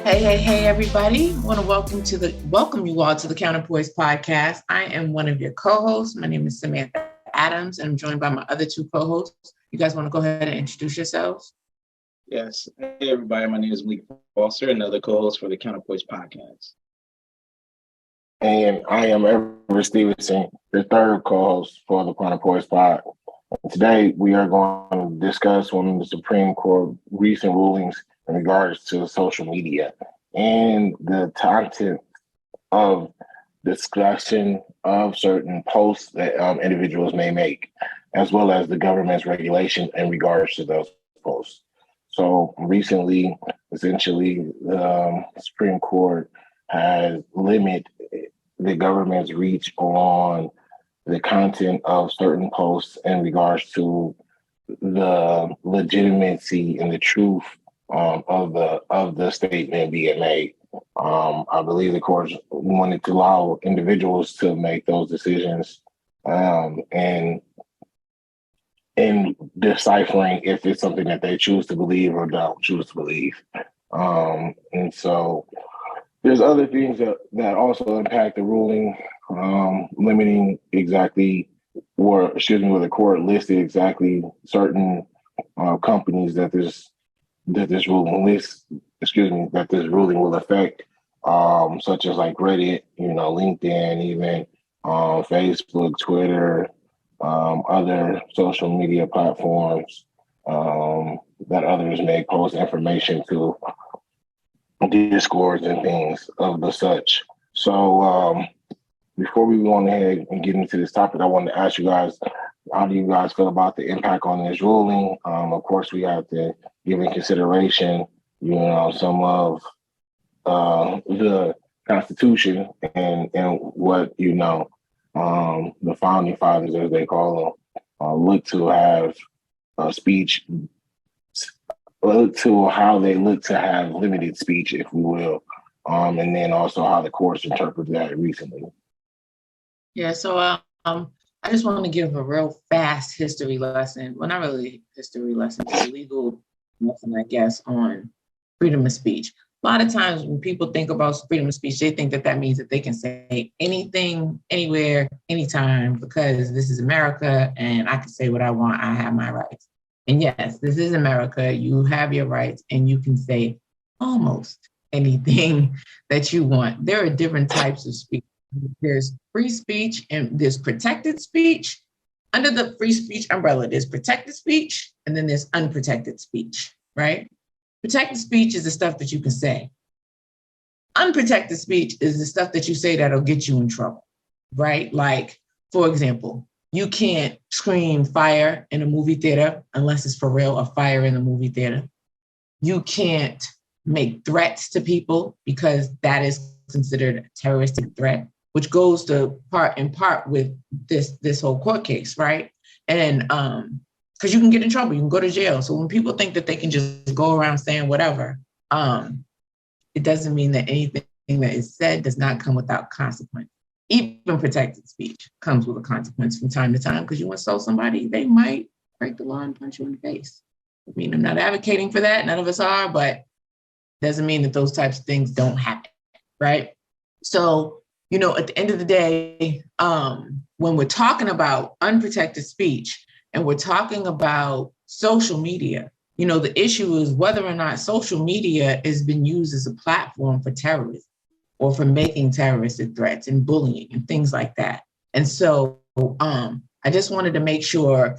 Hey, everybody. I want to welcome you all to the Counterpoise podcast. I am one of your co-hosts. My name is Samantha Adams, and I'm joined by my other two co-hosts. You guys want to go ahead and introduce yourselves? Yes. Hey, everybody. My name is Malik Foster, another co-host for the Counterpoise podcast. And I am Everett Stevenson, the third co-host for the Counterpoise Pod. Today, we are going to discuss one of the Supreme Court recent rulings in regards to social media and the content of discussion of certain posts that individuals may make, as well as the government's regulation in regards to those posts. So recently, essentially, the Supreme Court has limited the government's reach on the content of certain posts in regards to the legitimacy and the truth of the statement being made. I believe the court wanted to allow individuals to make those decisions and in deciphering if it's something that they choose to believe or don't choose to believe. And so there's other things that also impact the ruling, limiting exactly, where the court listed exactly certain companies that this ruling will affect, such as like Reddit, LinkedIn, even Facebook, Twitter, other social media platforms that others may post information to, discords and things of the such. So before we go on ahead and get into this topic, I wanted to ask you guys, how do you guys feel about the impact on this ruling? Of course, we have to give in consideration, some of the Constitution and what, the founding fathers, as they call them, look to have speech, look to how they look to have limited speech, if we will, and then also how the courts interpret that recently. Yeah, so I just want to give a real fast history lesson. Well, not really history lesson, but a legal lesson, I guess, on freedom of speech. A lot of times when people think about freedom of speech, they think that means that they can say anything, anywhere, anytime, because this is America and I can say what I want. I have my rights. And yes, this is America. You have your rights and you can say almost anything that you want. There are different types of speech. There's free speech and there's protected speech. Under the free speech umbrella, there's protected speech and then there's unprotected speech, right? Protected speech is the stuff that you can say. Unprotected speech is the stuff that you say that'll get you in trouble, right? Like, for example, you can't scream fire in a movie theater unless it's for real, a fire in a movie theater. You can't make threats to people because that is considered a terroristic threat, which goes to part with this whole court case, right? And because you can get in trouble, you can go to jail. So when people think that they can just go around saying whatever, it doesn't mean that anything that is said does not come without consequence. Even protected speech comes with a consequence from time to time, because you insult somebody, they might break the law and punch you in the face. I mean, I'm not advocating for that. None of us are, but doesn't mean that those types of things don't happen, right? So, at the end of the day, when we're talking about unprotected speech and we're talking about social media, the issue is whether or not social media has been used as a platform for terrorism or for making terroristic threats and bullying and things like that. And so I just wanted to make sure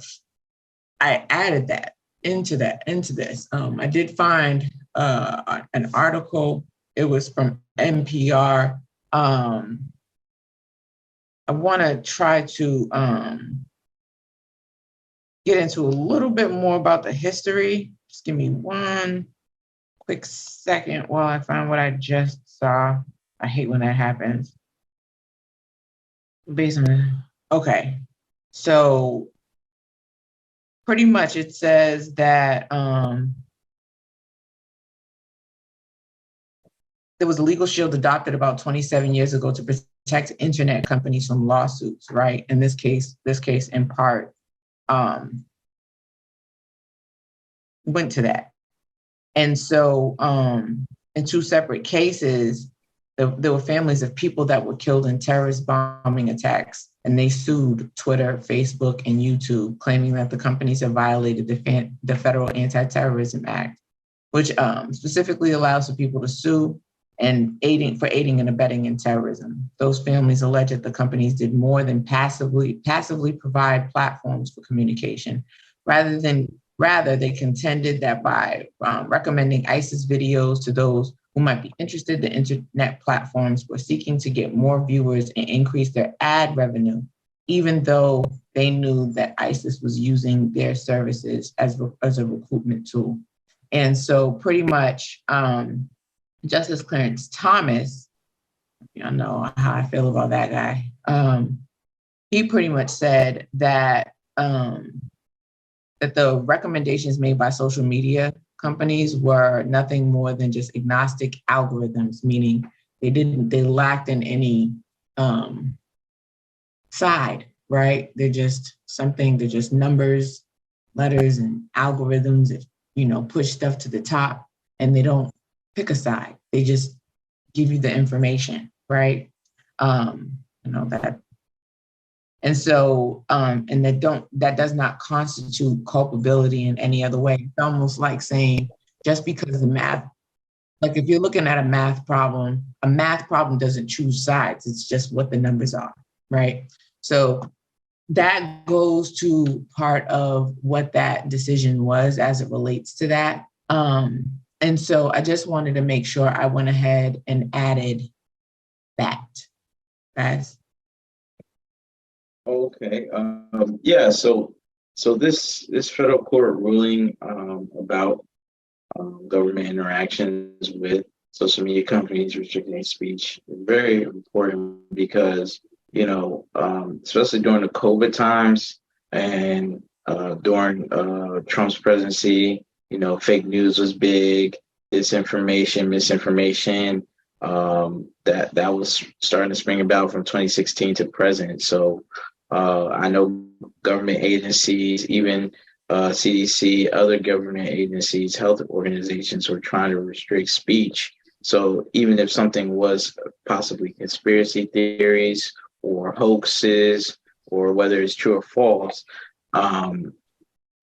I added that into this. I did find an article. It was from NPR. I want to try to get into a little bit more about the history. Just give me one quick second while I find what I just saw. I hate when that happens. Okay. So pretty much it says that there was a legal shield adopted about 27 years ago to protect internet companies from lawsuits, right? In this case in part went to that. And so in two separate cases, there were families of people that were killed in terrorist bombing attacks, and they sued Twitter, Facebook, and YouTube, claiming that the companies have violated the Federal Anti-Terrorism Act, which specifically allows for people to sue and aiding and abetting in terrorism. Those families allege that the companies did more than passively provide platforms for communication. Rather, they contended that by recommending ISIS videos to those who might be interested, the internet platforms were seeking to get more viewers and increase their ad revenue, even though they knew that ISIS was using their services as a recruitment tool. And so pretty much Justice Clarence Thomas, I know how I feel about that guy. He pretty much said that that the recommendations made by social media companies were nothing more than just agnostic algorithms, meaning they lacked in any side, right? They're just numbers, letters, and algorithms that, push stuff to the top, and they don't pick a side. They just give you the information, right? That. And so, and that does not constitute culpability in any other way. It's almost like saying, just because the math, like if you're looking at a math problem doesn't choose sides. It's just what the numbers are, right? So that goes to part of what that decision was as it relates to that. And so I just wanted to make sure I went ahead and added that, guys. Okay. Yeah. So this federal court ruling about government interactions with social media companies restricting speech is very important because especially during the COVID times and during Trump's presidency, fake news was big, disinformation, misinformation. That was starting to spring about from 2016 to present. So I know government agencies, even CDC, other government agencies, health organizations were trying to restrict speech. So even if something was possibly conspiracy theories or hoaxes, or whether it's true or false,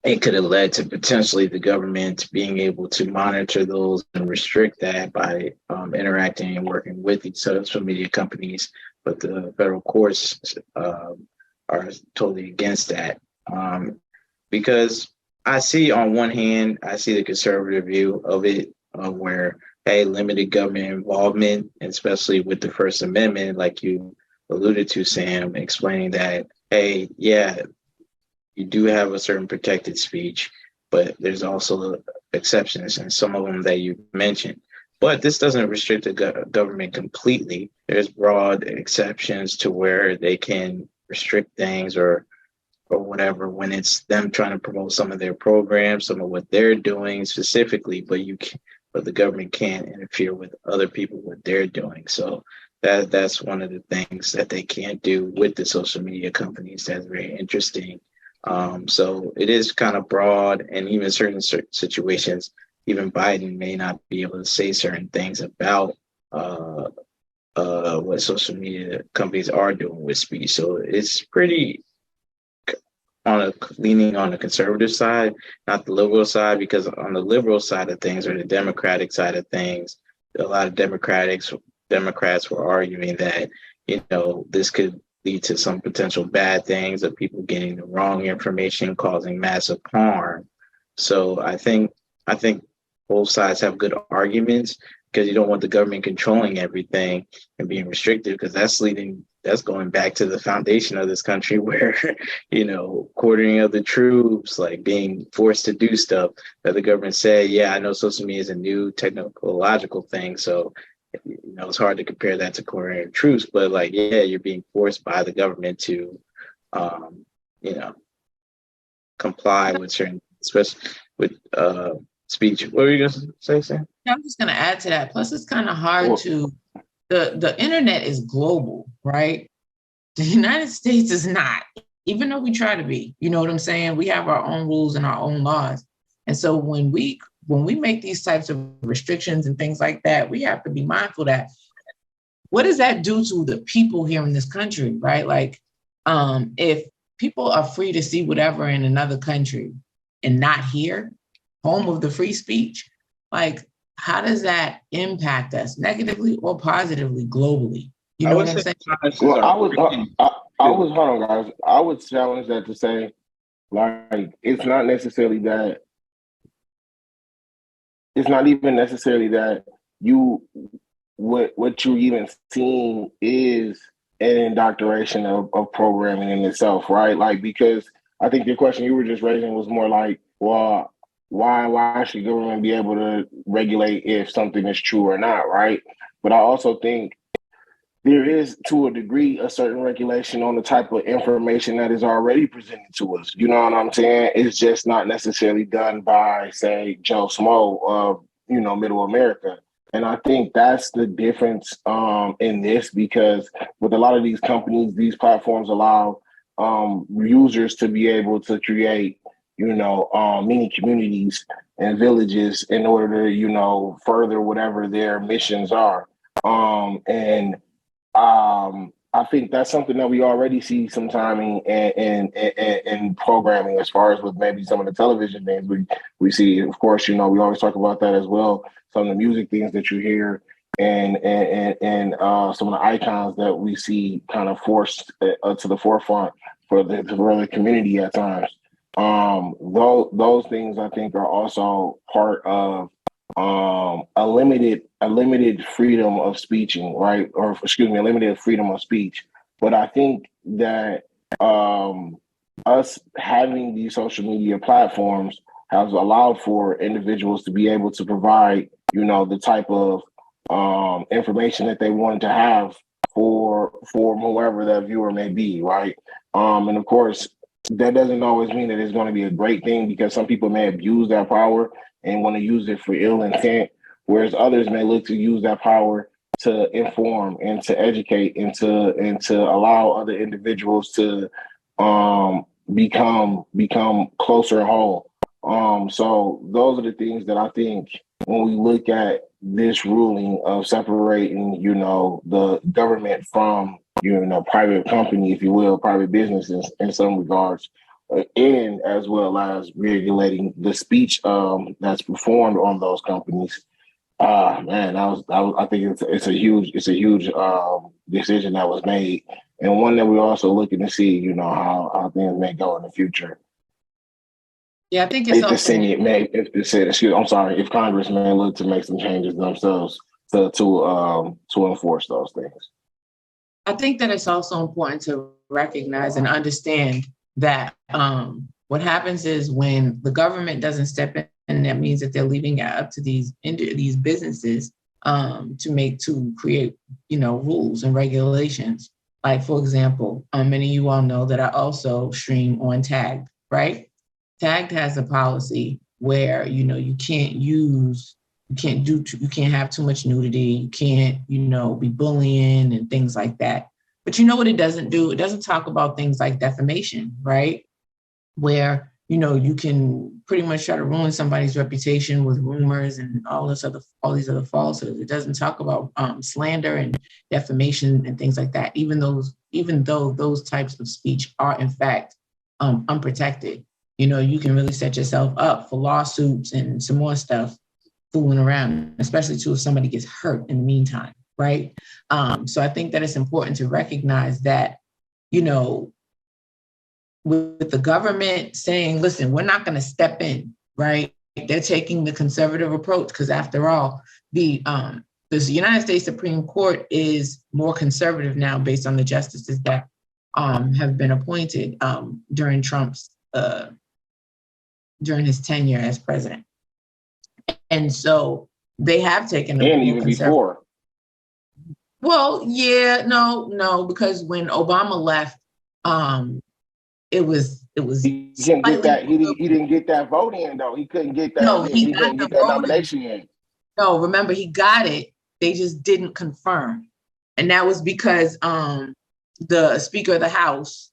it could have led to potentially the government being able to monitor those and restrict that by interacting and working with these social media companies. But the federal courts are totally against that. Because I see on one hand, I see the conservative view of it, where, hey, limited government involvement, especially with the First Amendment, like you alluded to, Sam, explaining that, hey, yeah, you do have a certain protected speech, but there's also exceptions, and some of them that you mentioned. But this doesn't restrict the government completely. There's broad exceptions to where they can restrict things or whatever when it's them trying to promote some of their programs, some of what they're doing specifically, but the government can't interfere with other people, what they're doing. So that's one of the things that they can't do with the social media companies. That's very interesting. So it is kind of broad, and even certain situations, even Biden may not be able to say certain things about what social media companies are doing with speech. So it's pretty leaning on the conservative side, not the liberal side, because on the liberal side of things or the Democratic side of things, a lot of Democrats were arguing that, this could lead to some potential bad things of people getting the wrong information, causing massive harm. So I think both sides have good arguments, because you don't want the government controlling everything and being restricted, because that's going back to the foundation of this country where, quartering of the troops, like being forced to do stuff that the government said, yeah, I know social media is a new technological thing. So, it's hard to compare that to quartering of troops, but you're being forced by the government to, comply with certain, especially with speech. What were you going to say, Sam? I'm just going to add to that. Plus, it's kind of hard the internet is global, right? The United States is not, even though we try to be, you know what I'm saying? We have our own rules and our own laws. And so when we when we make these types of restrictions and things like that, we have to be mindful that what does that do to the people here in this country, right? Like, if people are free to see whatever in another country and not here, home of the free speech, like, how does that impact us negatively or positively globally? You know what I'm saying? Well, hold on, guys. I would challenge that to say, like, it's not even necessarily that what you're even seeing is an indoctrination of programming in itself, right? Like, because I think the question you were just raising was more like, well, why should government be able to regulate if something is true or not, right? But I also think there is, to a degree, a certain regulation on the type of information that is already presented to us. You know what I'm saying? It's just not necessarily done by, say, Joe Smo of, Middle America. And I think that's the difference in this, because with a lot of these companies, these platforms allow users to be able to create, mini communities and villages in order to, further whatever their missions are. I think that's something that we already see sometime in programming, as far as with maybe some of the television things we see. Of course, we always talk about that as well. Some of the music things that you hear and some of the icons that we see kind of forced to the forefront for the community at times. Those things I think are also part of a limited freedom of speeching, right? Or excuse me, a limited freedom of speech. But I think that us having these social media platforms has allowed for individuals to be able to provide, the type of information that they wanted to have for whoever that viewer may be, right? And of course, that doesn't always mean that it's going to be a great thing, because some people may abuse that power and want to use it for ill intent, whereas others may look to use that power to inform and to educate and to allow other individuals to become closer and whole. So those are the things that I think when we look at this ruling of separating, the government from, private company, if you will, private businesses in some regards, and as well as regulating the speech that's performed on those companies. Man, I think it's a huge decision that was made, and one that we're also looking to see, how things may go in the future. Yeah, I think it's if Congress may look to make some changes themselves to enforce those things. I think that it's also important to recognize and understand that what happens is when the government doesn't step in, that means that they're leaving it up to these businesses to create, rules and regulations. Like, for example, many of you all know that I also stream on Tagged, right? Tagged has a policy where, you can't have too much nudity, you can't, be bullying and things like that. But you know what it doesn't do? It doesn't talk about things like defamation, right? Where, you can pretty much try to ruin somebody's reputation with rumors and all these other falsehoods. It doesn't talk about slander and defamation and things like that, even though those types of speech are in fact unprotected. You can really set yourself up for lawsuits and some more stuff fooling around, especially too if somebody gets hurt in the meantime, right? So I think that it's important to recognize that, with the government saying, listen, we're not going to step in, right? They're taking the conservative approach because after all, the United States Supreme Court is more conservative now based on the justices that have been appointed during his tenure as president. And so they have taken and even before. Well, yeah, no, because when Obama left, it was. He didn't get that. He didn't get that vote in though. He couldn't get that. No, he didn't get that nomination in. No, remember he got it. They just didn't confirm, and that was because the Speaker of the House,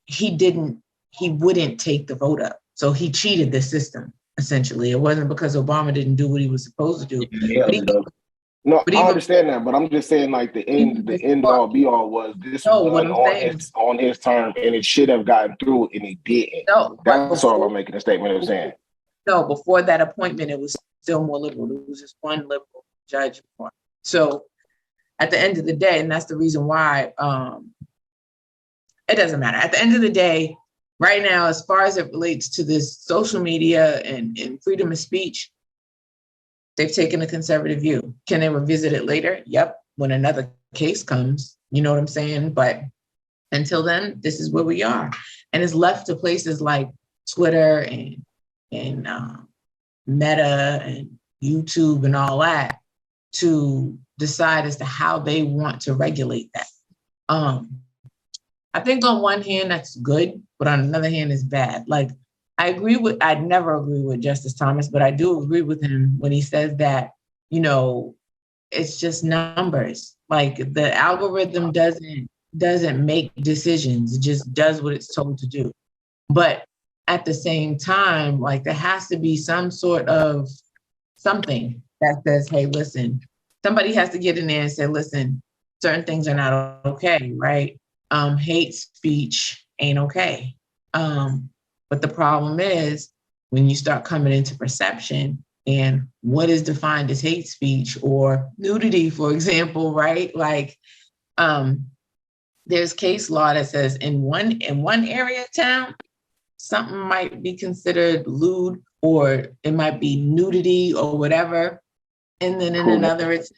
he wouldn't take the vote up, so he cheated the system. essentially. It wasn't because Obama didn't do what he was supposed to do. Yeah, But even, No, but I even, understand that, but I'm just saying like even the end before, all be all was this no, what was I'm saying is, on his term and it should have gotten through and it didn't. no, but That's all before, I'm making a statement of saying. no, before that appointment, it was still more liberal. It was just one liberal judge. So at the end of the day, and that's the reason why it doesn't matter. At the end of the day, right now, as far as it relates to this social media and freedom of speech, they've taken a conservative view. Can they revisit it later? Yep, when another case comes, you know what I'm saying? But until then, this is where we are. And it's left to places like Twitter and Meta and YouTube and all that to decide as to how they want to regulate that. I think on one hand that's good, but on another hand it's bad. Like I'd never agree with Justice Thomas, but I do agree with him when he says that, you know, it's just numbers. Like the algorithm doesn't make decisions. It just does what it's told to do. But at the same time, like there has to be some sort of something that says, hey, listen, somebody has to get in there and say, listen, certain things are not okay, right? Hate speech ain't okay. But the problem is when you start coming into perception and what is defined as hate speech or nudity, for example, right? Like there's case law that says in one area of town, something might be considered lewd or it might be nudity or whatever. And then in another, it's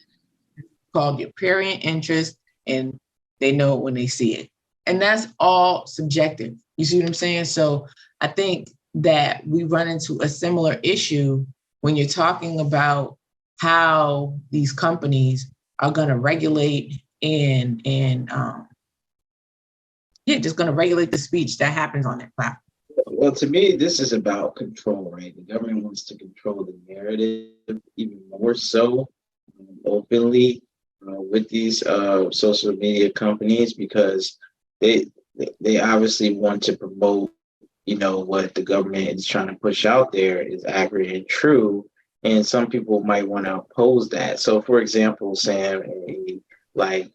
called your prurient interest and they know it when they see it. And that's all subjective. You see what I'm saying? So I think that we run into a similar issue when you're talking about how these companies are going to regulate and just going to regulate the speech that happens on that platform. Well, to me, this is about control, right? The government wants to control the narrative even more so openly with these social media companies because they obviously want to promote, you know, what the government is trying to push out there is accurate and true. And some people might want to oppose that. So, for example, Sam, like,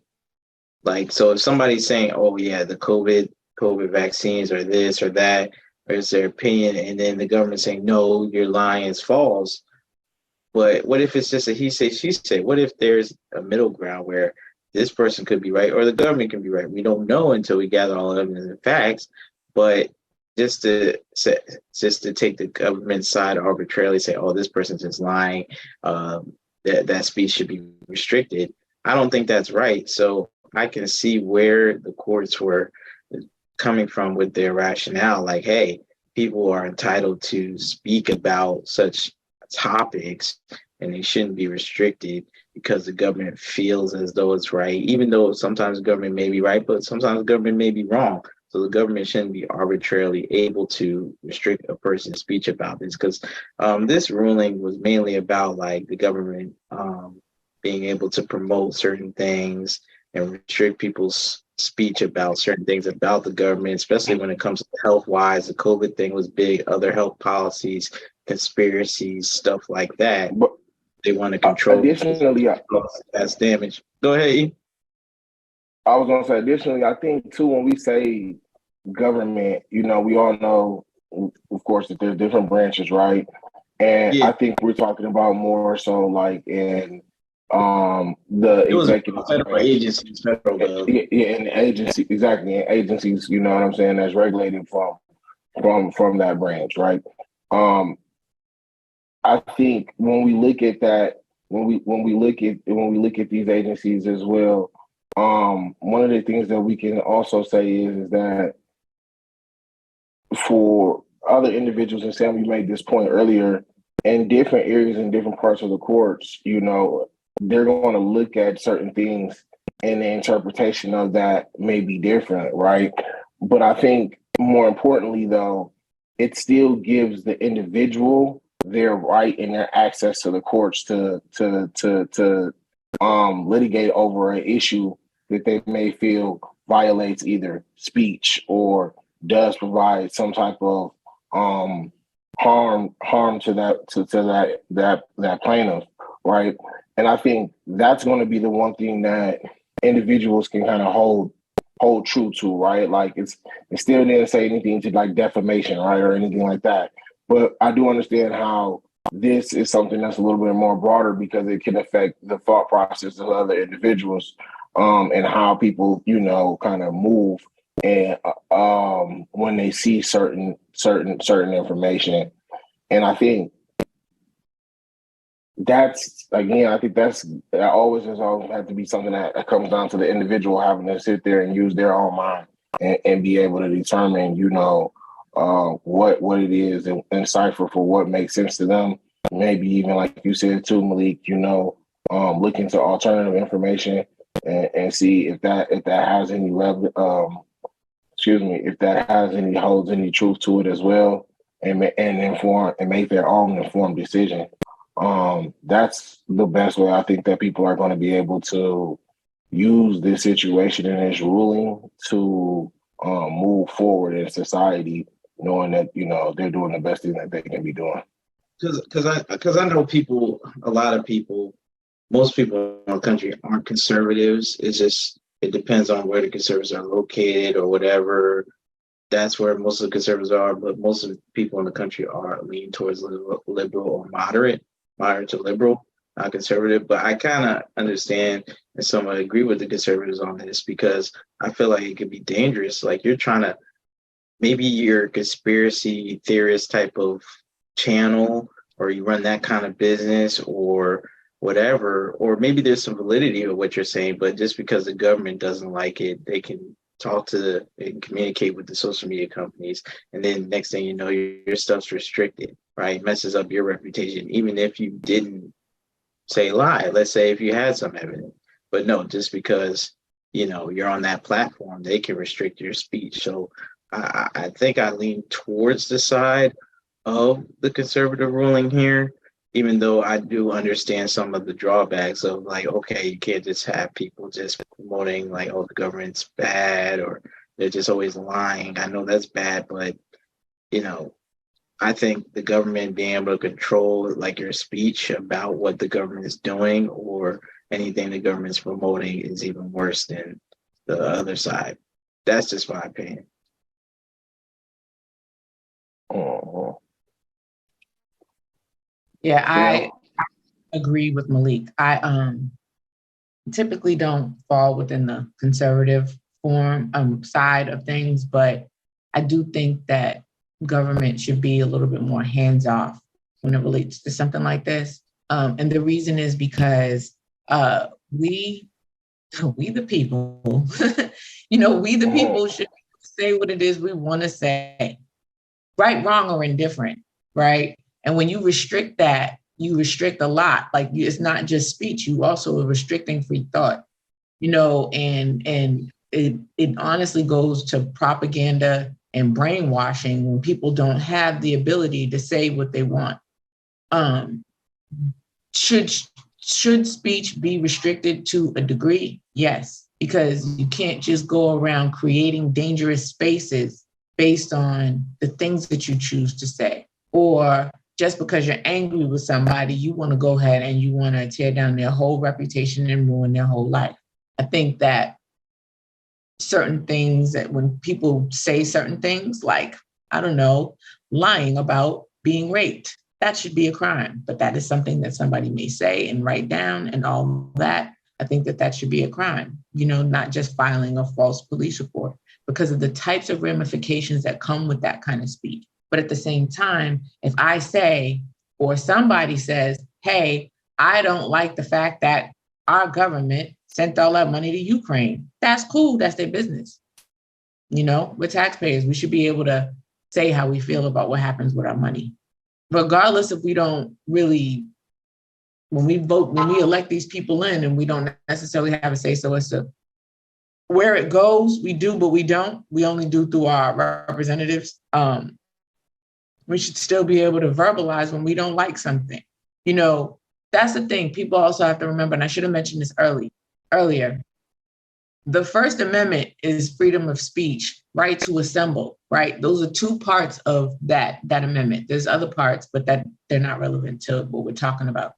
so if somebody's saying, "Oh yeah, the COVID vaccines or this or that," or is their opinion, and then the government saying, "No, you're lying, it's false." But what if it's just a he say, she say? What if there's a middle ground where this person could be right or the government can be right? We don't know until we gather all the evidence and facts. But just to take the government side arbitrarily say, "Oh, this person's just lying," that speech should be restricted. I don't think that's right. So I can see where the courts were coming from with their rationale. Like, hey, people are entitled to speak about such topics and they shouldn't be restricted because the government feels as though it's right, even though sometimes the government may be right, but sometimes the government may be wrong. So the government shouldn't be arbitrarily able to restrict a person's speech about this because this ruling was mainly about like the government being able to promote certain things and restrict people's speech about certain things about the government, especially when it comes to health-wise. The COVID thing was big, other health policies, conspiracies, stuff like that. But they want to control. Additionally, that's damage. Go ahead, E. I was going to say, additionally, I think too, when we say government, you know, we all know, of course, that there's different branches, right? And I think we're talking about more so like in the executive federal agencies, federal and agency, exactly, and agencies, you know what I'm saying, that's regulated from that branch, right? I think when we look at that, when we look at these agencies as well, one of the things that we can also say is that for other individuals, and Sam, you made this point earlier, in different areas in different parts of the courts, you know, they're going to look at certain things and the interpretation of that may be different, right? But I think more importantly, though, it still gives the individual their right and their access to the courts to litigate over an issue that they may feel violates either speech or does provide some type of harm to that plaintiff, right? And I think that's going to be the one thing that individuals can kind of hold true to, right? Like it still didn't say anything to like defamation, right, or anything like that. But I do understand how this is something that's a little bit more broader because it can affect the thought process of other individuals, and how people, kind of move and when they see certain information. And I think that always has always had to be something that comes down to the individual having to sit there and use their own mind and be able to determine, what it is and cipher for what makes sense to them. Maybe even like you said too, Malik, look into alternative information and see if that has any level, if that has any holds any truth to it as well, and inform and make their own informed decision. That's the best way I think that people are going to be able to use this situation and this ruling to move forward in society, knowing that they're doing the best thing that they can be doing. Because I know a lot of people, most people in the country aren't conservatives. It depends on where the conservatives are located or whatever. That's where most of the conservatives are, but most of the people in the country are leaning towards liberal or moderate to liberal, not conservative. But I kind of understand and somewhat agree with the conservatives on this because I feel like it could be dangerous. Like maybe you're a conspiracy theorist type of channel, or you run that kind of business or whatever, or maybe there's some validity of what you're saying, but just because the government doesn't like it, they can and communicate with the social media companies. And then next thing you know, your stuff's restricted, right? Messes up your reputation, even if you didn't say lie. Let's say if you had some evidence, but no, just because, you're on that platform, they can restrict your speech. So I think I lean towards the side of the conservative ruling here, even though I do understand some of the drawbacks of like, okay, you can't just have people just promoting like, oh, the government's bad or they're just always lying. I know that's bad, but I think the government being able to control like your speech about what the government is doing or anything the government's promoting is even worse than the other side. That's just my opinion. Uh-huh. Yeah, I agree with Malik. I typically don't fall within the conservative side of things, but I do think that government should be a little bit more hands-off when it relates to something like this. And the reason is because we the people, we the people should say what it is we want to say, right, wrong, or indifferent, right? And when you restrict that, you restrict a lot. Like it's not just speech, you also are restricting free thought, and it honestly goes to propaganda and brainwashing when people don't have the ability to say what they want. Should speech be restricted to a degree? Yes, because you can't just go around creating dangerous spaces based on the things that you choose to say, or just because you're angry with somebody, you want to go ahead and you want to tear down their whole reputation and ruin their whole life. I think that certain things, that when people say certain things like, I don't know, lying about being raped, that should be a crime. But that is something that somebody may say and write down and all that. I think that should be a crime, not just filing a false police report because of the types of ramifications that come with that kind of speech. But at the same time, if I say, or somebody says, hey, I don't like the fact that our government sent all that money to Ukraine, that's cool. That's their business. We're taxpayers. We should be able to say how we feel about what happens with our money, regardless if we don't really, when we elect these people in and we don't necessarily have a say so as to where it goes, we do, but we don't. We only do through our representatives. We should still be able to verbalize when we don't like something. That's the thing. People also have to remember, and I should have mentioned this earlier. the First Amendment is freedom of speech, right to assemble, right? Those are two parts of that amendment. There's other parts, but that they're not relevant to what we're talking about.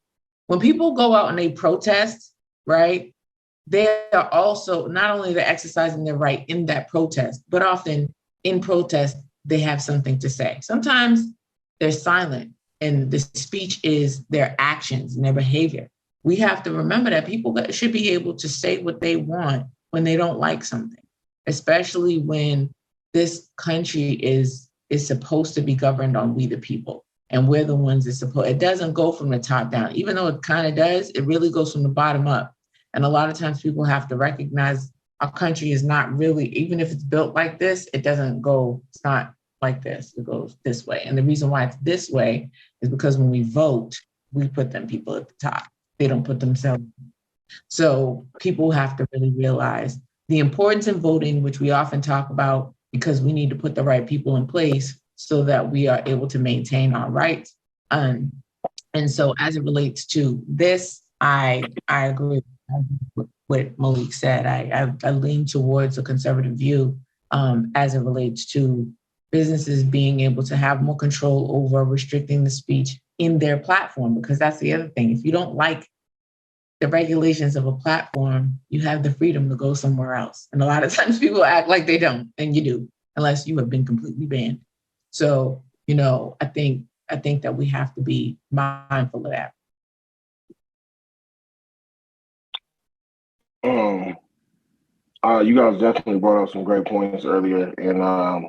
When people go out and they protest, right, they are also not only they're exercising their right in that protest, but often in protest, they have something to say. Sometimes they're silent and the speech is their actions and their behavior. We have to remember that people should be able to say what they want when they don't like something, especially when this country is supposed to be governed on we the people. And we're the ones that support. It doesn't go from the top down, even though it kind of does. It really goes from the bottom up. And a lot of times people have to recognize our country is not really, even if it's built like this, it doesn't go, it's not like this, it goes this way. And the reason why it's this way is because when we vote, we put them people at the top. They don't put themselves. So people have to really realize the importance in voting, which we often talk about, because we need to put the right people in place so that we are able to maintain our rights. And so as it relates to this, I agree with what Malik said. I lean towards a conservative view as it relates to businesses being able to have more control over restricting the speech in their platform, because that's the other thing. If you don't like the regulations of a platform, you have the freedom to go somewhere else. And a lot of times people act like they don't, and you do, unless you have been completely banned. So, I think that we have to be mindful of that. You guys definitely brought up some great points earlier, and I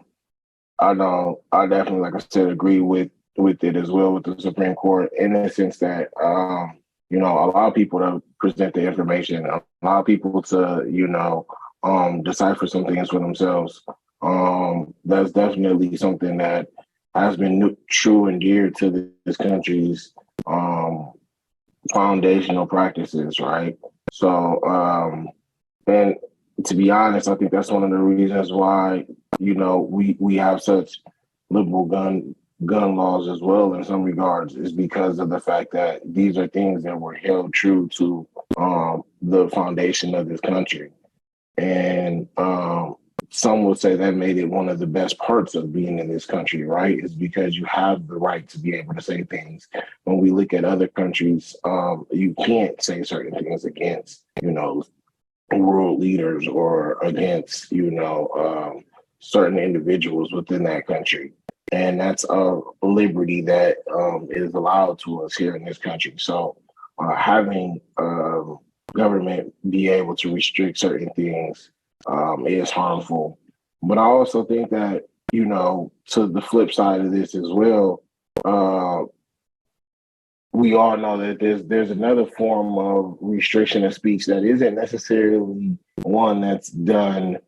definitely, like I said, agree with it as well with the Supreme Court in the sense that a lot of people to present the information, a lot of people to decipher some things for themselves. That's definitely something that has been true and dear to this country's foundational practices, right? So, and to be honest, I think that's one of the reasons why we have such liberal gun laws as well in some regards, is because of the fact that these are things that were held true to the foundation of this country. And some would say that made it one of the best parts of being in this country, right? Is because you have the right to be able to say things. When we look at other countries, you can't say certain things against, world leaders or against, certain individuals within that country. And that's a liberty that is allowed to us here in this country. So having government be able to restrict certain things is harmful. But I also think that, to the flip side of this as well, we all know that there's another form of restriction of speech that isn't necessarily one that's done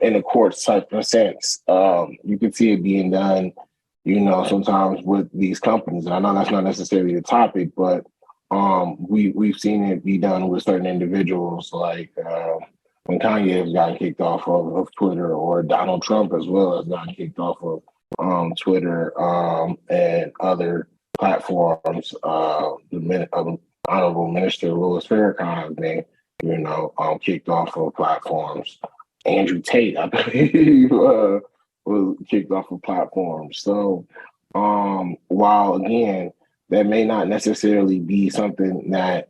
in a court type of sense. You can see it being done, sometimes with these companies. And I know that's not necessarily the topic, but we've seen it be done with certain individuals, like when Kanye has gotten kicked off of Twitter, or Donald Trump as well has gotten kicked off of Twitter and other platforms. The Honorable Minister Louis Farrakhan has been, kicked off of platforms. Andrew Tate, I believe, was kicked off of platforms. So while again, that may not necessarily be something that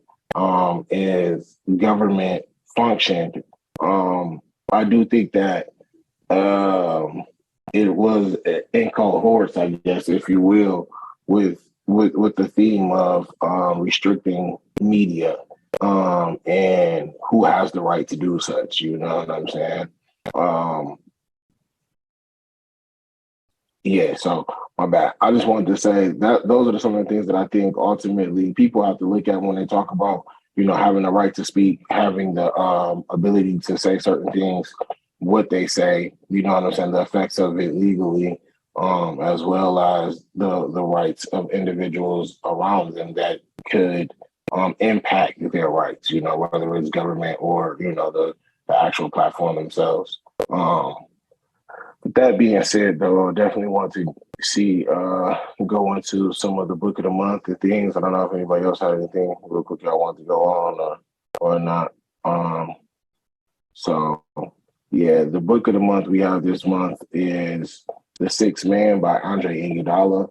is government functioned, I do think that it was in cohorts, I guess, if you will, with the theme of restricting media and who has the right to do such. You know what I'm saying? Yeah. So my bad. I just wanted to say that those are some of the things that I think ultimately people have to look at when they talk about, having the right to speak, having the ability to say certain things, what they say, you know what I'm saying, the effects of it legally, as well as the rights of individuals around them that could impact their rights, whether it's government or, the actual platform themselves. With that being said, though, I definitely want to see go into some of the book of the month and things. I don't know if anybody else had anything real quick y'all want to go on or not. So, yeah, the book of the month we have this month is The Sixth Man by Andre Iguodala.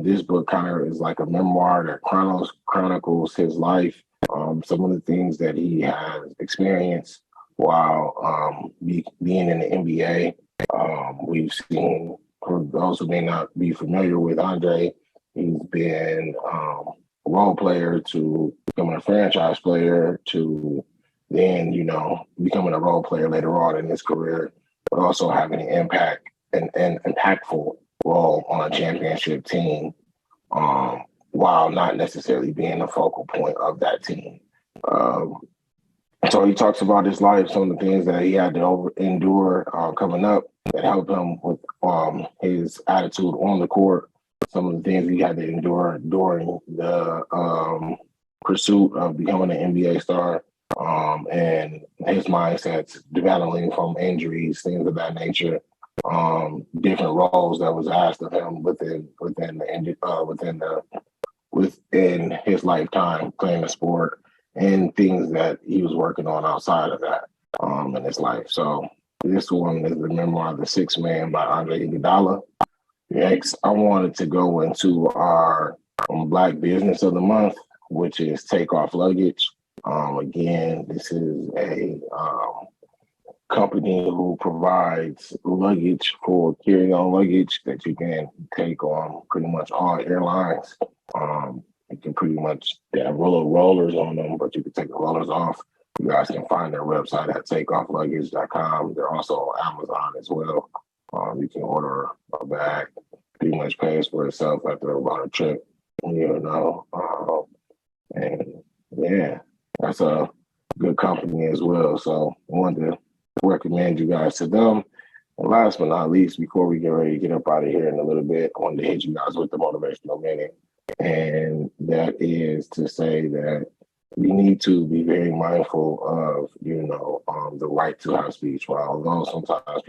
This book kind of is like a memoir that chronicles his life, some of the things that he has experienced while being in the NBA. We've seen, for those who may not be familiar with Andre, he's been a role player to becoming a franchise player to then, becoming a role player later on in his career, but also having an impact and impactful role on a championship team, while not necessarily being the focal point of that team. Um, so he talks about his life, some of the things that he had to endure coming up that helped him with his attitude on the court, some of the things he had to endure during the pursuit of becoming an NBA star, and his mindsets developing from injuries, things of that nature, different roles that was asked of him within his lifetime playing the sport, and things that he was working on outside of that in his life. So this one is the memoir of The Sixth Man by Andre Iguodala. Next, I wanted to go into our Black Business of the Month, which is Take Off Luggage. Again, this is a company who provides luggage for carry-on luggage that you can take on pretty much all airlines. You can pretty much, they have rollers on them, but you can take the rollers off. You guys can find their website at takeoffluggage.com. They're also on Amazon as well. You can order a bag, pretty much pays for itself after about a trip, and yeah, that's a good company as well. So I wanted to recommend you guys to them. And last but not least, before we get ready to get up out of here in a little bit, I wanted to hit you guys with the motivational minute. And that is to say that we need to be very mindful of, the right to have speech. While although sometimes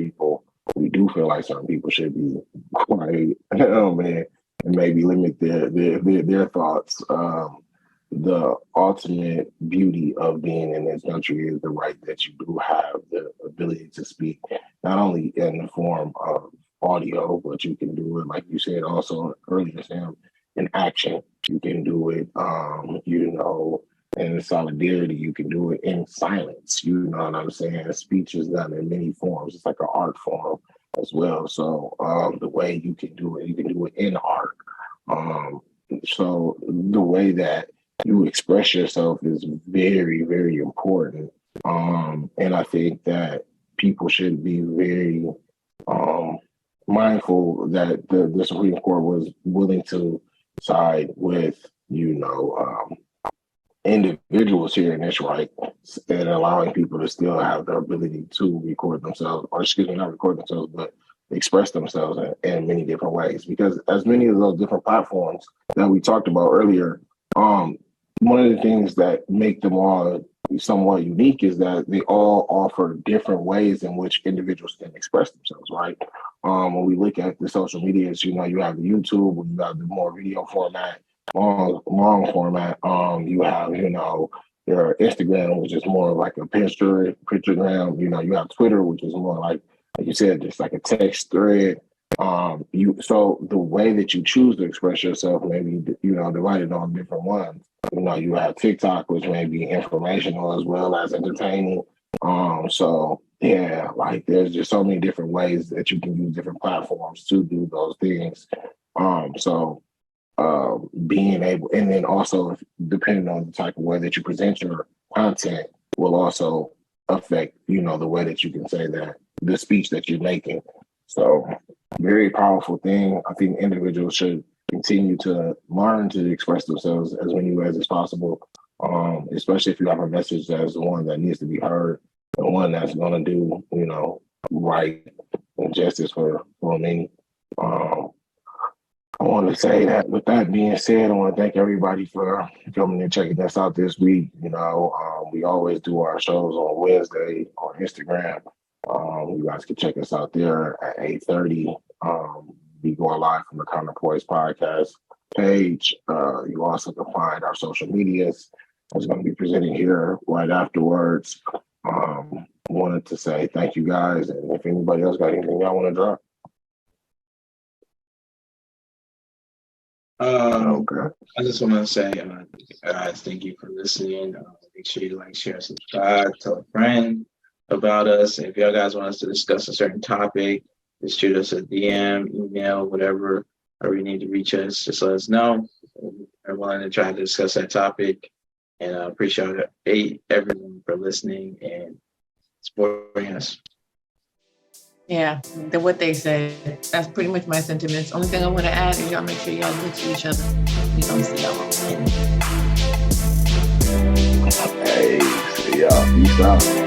we do feel like certain people should be quiet and maybe limit their thoughts. The ultimate beauty of being in this country is the right that you do have the ability to speak, not only in the form of audio, but you can do it, like you said also earlier, Sam, in action. You can do it, in solidarity. You can do it in silence. You know what I'm saying? Speech is done in many forms. It's like an art form as well. So the way you can do it, you can do it in art. So the way that you express yourself is very, very important. And I think that people should be very mindful that the Supreme Court was willing to side with, individuals here in this right and allowing people to still have the ability to record themselves, or excuse me, not record themselves, but express themselves in many different ways. Because as many of those different platforms that we talked about earlier, one of the things that make them all somewhat unique is that they all offer different ways in which individuals can express themselves, right? When we look at the social medias, you have the YouTube, you have the more video format, long format. You have, your Instagram, which is more like a pictogram. You have Twitter, which is more like you said, just like a text thread. So the way that you choose to express yourself, maybe, divided on different ones. You have TikTok, which may be informational as well as entertaining. So yeah, like there's just so many different ways that you can use different platforms to do those things. So being able, and then also depending on the type of way that you present your content will also affect, the way that you can say that the speech that you're making. So very powerful thing. I think individuals should continue to learn to express themselves as many ways as possible, especially if you have a message that's the one that needs to be heard and one that's going to do, right and justice for many. I want to say that with that being said, I want to thank everybody for coming and checking us out this week. We always do our shows on Wednesday on Instagram. You guys can check us out there at 8:30. Be going live from the Counterpoise podcast page. You also can find our social medias. I was going to be presenting here right afterwards. One wanted to say thank you guys, and if anybody else got anything y'all want to drop. Okay. I just want to say, guys, thank you for listening. Make sure you like, share, subscribe, tell a friend about us. If y'all guys want us to discuss a certain topic, just shoot us a DM, email, whatever you need to reach us. Just let us know. We're willing to try to discuss that topic. And I appreciate everyone for listening and supporting us. Yeah, what they said. That's pretty much my sentiments. Only thing I want to add is y'all make sure y'all good to each other. We don't see y'all on. Hey, see y'all. Peace out.